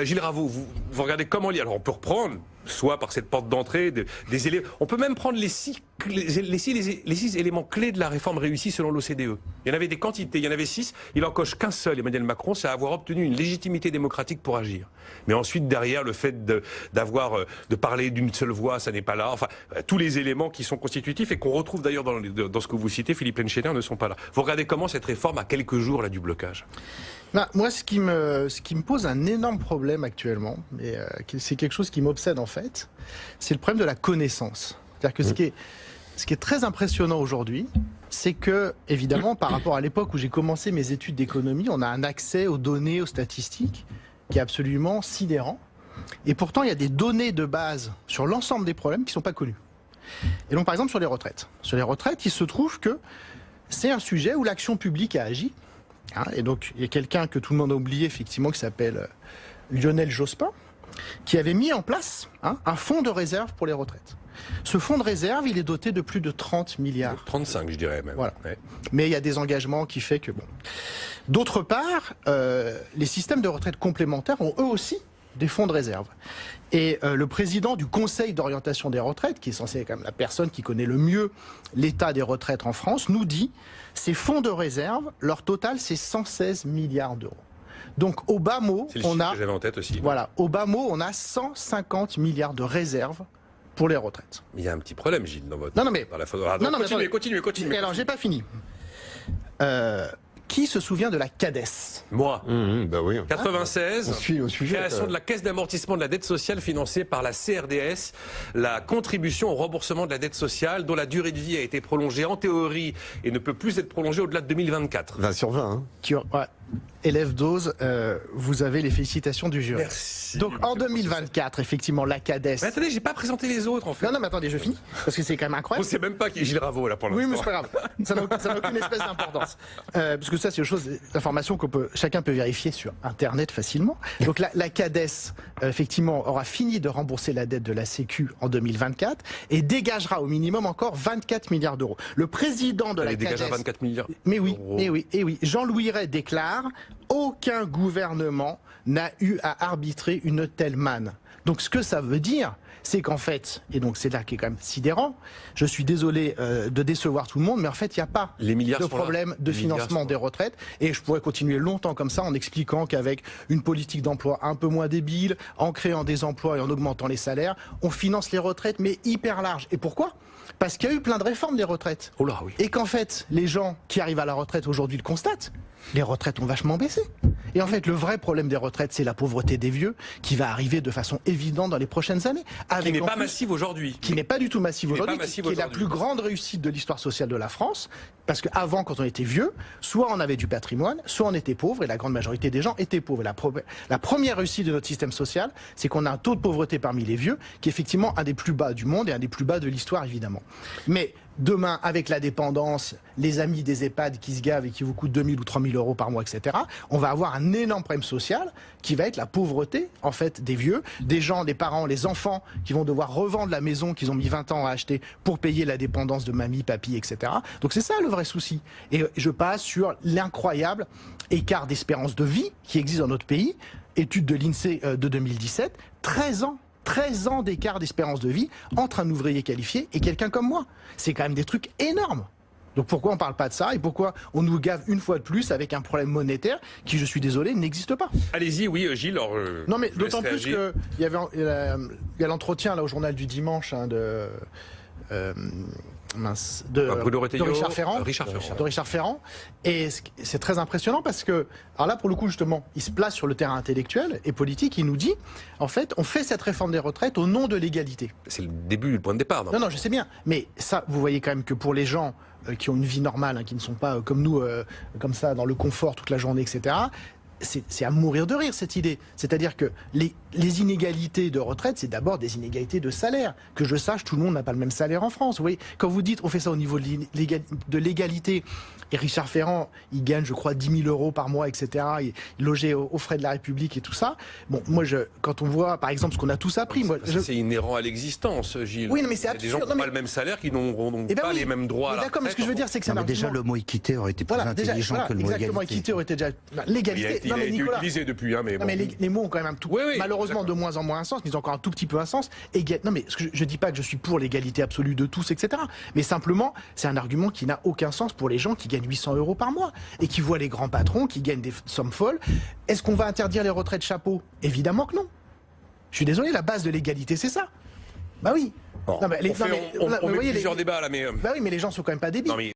Gilles Ravaud, vous regardez comment lire. Alors on peut reprendre, soit par cette porte d'entrée, des éléments. On peut même prendre les six éléments clés de la réforme réussie selon l'OCDE. Il y en avait des quantités, il y en avait 6. Il en coche qu'un seul, Emmanuel Macron, c'est avoir obtenu une légitimité démocratique pour agir. Mais ensuite, derrière, le fait de parler d'une seule voix, ça n'est pas là. Enfin, tous les éléments qui sont constitutifs et qu'on retrouve d'ailleurs dans ce que vous citez, Philippe Lenschener, ne sont pas là. Vous regardez comment cette réforme a quelques jours là, du blocage. Moi, ce qui me pose un énorme problème actuellement, et c'est quelque chose qui m'obsède en fait, c'est le problème de la connaissance. C'est-à-dire que ce qui est très impressionnant aujourd'hui, c'est que, évidemment, par rapport à l'époque où j'ai commencé mes études d'économie, on a un accès aux données, aux statistiques, qui est absolument sidérant. Et pourtant, il y a des données de base sur l'ensemble des problèmes qui ne sont pas connues. Et donc, par exemple, sur les retraites. Sur les retraites, il se trouve que c'est un sujet où l'action publique a agi. Et donc, il y a quelqu'un que tout le monde a oublié, effectivement, qui s'appelle Lionel Jospin, qui avait mis en place un fonds de réserve pour les retraites. Ce fonds de réserve, il est doté de plus de 30 milliards. 35, je dirais même. Voilà. Ouais. Mais il y a des engagements qui fait que bon. D'autre part, les systèmes de retraite complémentaires ont eux aussi des fonds de réserve. Et le président du Conseil d'orientation des retraites, qui est censé être quand même la personne qui connaît le mieux l'état des retraites en France, nous dit ces fonds de réserve, leur total c'est 116 milliards d'euros. Donc au bas mot, on a, que j'avais en tête aussi. Voilà, au bas mot, on a 150 milliards de réserves pour les retraites. Mais il y a un petit problème, Gilles, dans votre. Non, mais. Dans la photo. Ah, donc, continuez. Et alors, j'ai pas fini. Qui se souvient de la CADES? Moi. Bah oui. 96. On suit au sujet. Création de la Caisse d'amortissement de la dette sociale financée par la CRDS, la contribution au remboursement de la dette sociale, dont la durée de vie a été prolongée en théorie et ne peut plus être prolongée au-delà de 2024. 20 sur 20. Ouais. Élève dose, vous avez les félicitations du jury. Merci. Donc en 2024, effectivement, la CADES. Mais attendez, j'ai pas présenté les autres en fait. Non, mais attendez, je finis, parce que c'est quand même On incroyable. sait même pas qui est Gilles Ravaud là pour l'instant. Oui, mais c'est pas grave. Ça n'a aucune espèce d'importance. Parce que ça, c'est une chose, d'information chacun peut vérifier sur Internet facilement. Donc la CADES, effectivement, aura fini de rembourser la dette de la Sécu en 2024 et dégagera au minimum encore 24 milliards d'euros. Le président de la CADES... dégage à 24 milliards. Mais oui, d'euros. oui. Jean-Louis Ray déclare « Aucun gouvernement n'a eu à arbitrer une telle manne ». Donc ce que ça veut dire, c'est qu'en fait, et donc c'est là qui est quand même sidérant, je suis désolé de décevoir tout le monde, mais en fait il n'y a pas de problème de financement des retraites, et je pourrais continuer longtemps comme ça en expliquant qu'avec une politique d'emploi un peu moins débile, en créant des emplois et en augmentant les salaires, on finance les retraites mais hyper large. Et pourquoi ? Parce qu'il y a eu plein de réformes des retraites. Oh là, oui. Et qu'en fait, les gens qui arrivent à la retraite aujourd'hui le constatent. Les retraites ont vachement baissé. Et en fait, le vrai problème des retraites, c'est la pauvreté des vieux, qui va arriver de façon évidente dans les prochaines années. Qui n'est pas massive aujourd'hui. Qui n'est pas du tout massive aujourd'hui, qui est la plus grande réussite de l'histoire sociale de la France. Parce qu'avant, quand on était vieux, soit on avait du patrimoine, soit on était pauvre, et la grande majorité des gens étaient pauvres. Et la première réussite de notre système social, c'est qu'on a un taux de pauvreté parmi les vieux, qui est effectivement un des plus bas du monde et un des plus bas de l'histoire, évidemment. Mais demain, avec la dépendance, les amis des EHPAD qui se gavent et qui vous coûtent 2000 ou 3000 euros par mois, etc., on va avoir un énorme problème social qui va être la pauvreté, en fait, des vieux, des gens, des parents, les enfants qui vont devoir revendre la maison qu'ils ont mis 20 ans à acheter pour payer la dépendance de mamie, papy, etc. Donc c'est ça le vrai souci. Et je passe sur l'incroyable écart d'espérance de vie qui existe dans notre pays. Étude de l'INSEE de 2017, 13 ans d'écart d'espérance de vie entre un ouvrier qualifié et quelqu'un comme moi. C'est quand même des trucs énormes. Donc pourquoi on ne parle pas de ça et pourquoi on nous gave une fois de plus avec un problème monétaire qui, je suis désolé, n'existe pas. Allez-y, oui, Gilles. Alors, non mais d'autant plus qu'il y a l'entretien là au journal du dimanche de Richard Ferrand. Et c'est très impressionnant parce que, alors là pour le coup justement, il se place sur le terrain intellectuel et politique, il nous dit, en fait, on fait cette réforme des retraites au nom de l'égalité. C'est le début, le point de départ. Non, je sais bien, mais ça, vous voyez quand même que pour les gens qui ont une vie normale, qui ne sont pas comme nous, comme ça, dans le confort toute la journée, etc., c'est à mourir de rire cette idée. C'est-à-dire que les inégalités de retraite, c'est d'abord des inégalités de salaire. Que je sache, tout le monde n'a pas le même salaire en France. Vous voyez, quand vous dites on fait ça au niveau de l'égalité, et Richard Ferrand, il gagne, je crois, 10 000 euros par mois, etc., il est logé aux frais de la République et tout ça. Bon, moi, quand on voit, par exemple, ce qu'on a tous appris... C'est inhérent à l'existence, Gilles. Oui, mais c'est absurde. Il y a des gens qui n'ont pas le même salaire, qui n'auront donc pas les mêmes droits à la retraite. D'accord, mais ce que je veux dire, c'est que c'est déjà, le mot équité aurait été plus intelligent que le mot égalité. Exactement, équité aurait été déjà... L'égalité... il a été utilisé depuis. Hein, mais, non, mais les mots ont quand même un tout, malheureusement de moins en moins un sens, mais ils ont encore un tout petit peu un sens. Non, mais je dis pas que je suis pour l'égalité absolue de tous, etc. Mais simplement, c'est un argument qui n'a aucun sens pour les gens qui gagnent 800 € par mois et qui voient les grands patrons qui gagnent des sommes folles. Est-ce qu'on va interdire les retraites chapeau? Évidemment que non. Je suis désolé, la base de l'égalité, c'est ça. Bah oui. Bon, on fait plusieurs débats là, mais... Bah oui, mais les gens sont quand même pas débiles.